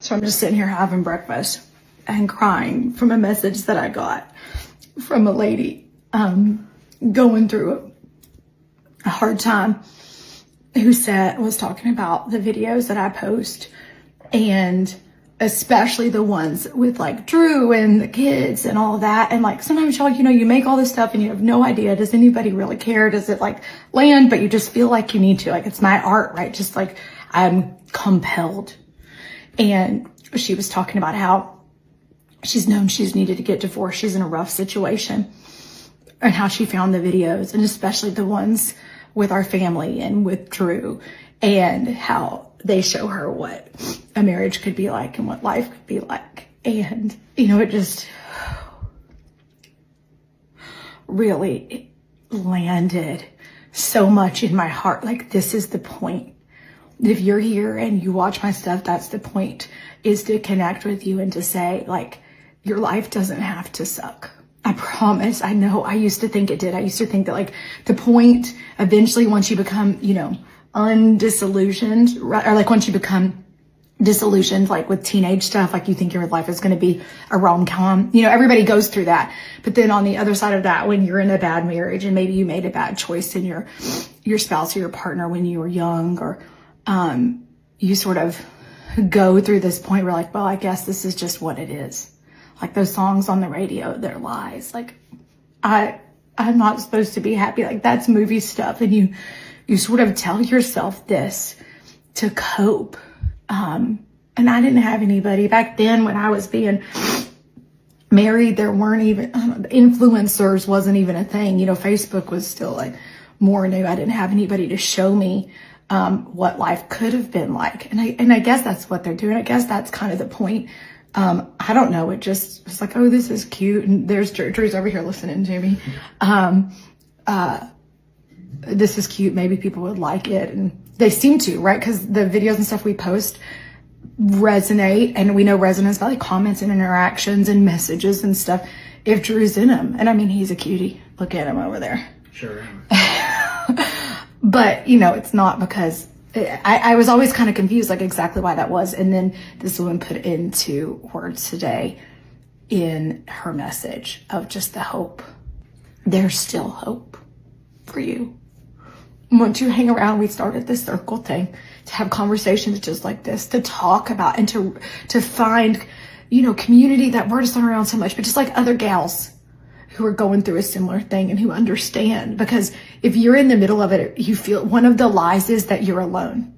So I'm just sitting here having breakfast and crying from a message that I got from a lady going through a hard time who was talking about the videos that I post, and especially the ones with like Drew and the kids and all of that. And like sometimes y'all, you make all this stuff and you have no idea, does anybody really care? Does it like land? But you just feel like you need to, like it's my art, right? Just like I'm compelled. And she was talking about how she's known she's needed to get divorced. She's in a rough situation, and how she found the videos, and especially the ones with our family and with Drew, and how they show her what a marriage could be like and what life could be like. And, it just really landed so much in my heart. Like, this is the point. If you're here and you watch my stuff, that's the point, is to connect with you and to say, like, your life doesn't have to suck. I promise. I know I used to think it did. I used to think that like the point eventually, once you become, undisillusioned, right? Or like once you become disillusioned, like with teenage stuff, like you think your life is going to be a rom-com. Everybody goes through that. But then on the other side of that, when you're in a bad marriage and maybe you made a bad choice in your spouse or your partner when you were young, or you sort of go through this point where like, well, I guess this is just what it is. Like those songs on the radio, they're lies. Like I'm not supposed to be happy. Like that's movie stuff. And you sort of tell yourself this to cope. And I didn't have anybody back then when I was being married. There weren't even influencers, wasn't even a thing. Facebook was still like more new. I didn't have anybody to show me what life could have been like. And I guess that's what they're doing. I guess that's kind of the point. I don't know. It's like, oh, this is cute. And there's Drew's over here listening to me. This is cute. Maybe people would like it. And they seem to, right? Because the videos and stuff we post resonate, and we know resonance by like comments and interactions and messages and stuff if Drew's in them. And I mean, he's a cutie. Look at him over there. Sure. But, it's not because I was always kind of confused, like exactly why that was. And then this woman put into words today in her message of just the hope. There's still hope for you. Once you hang around, we started this circle thing to have conversations just like this, to talk about and to find, community. That word is thrown around so much, but just like other gals who are going through a similar thing and who understand. Because if you're in the middle of it, you feel one of the lies is that you're alone.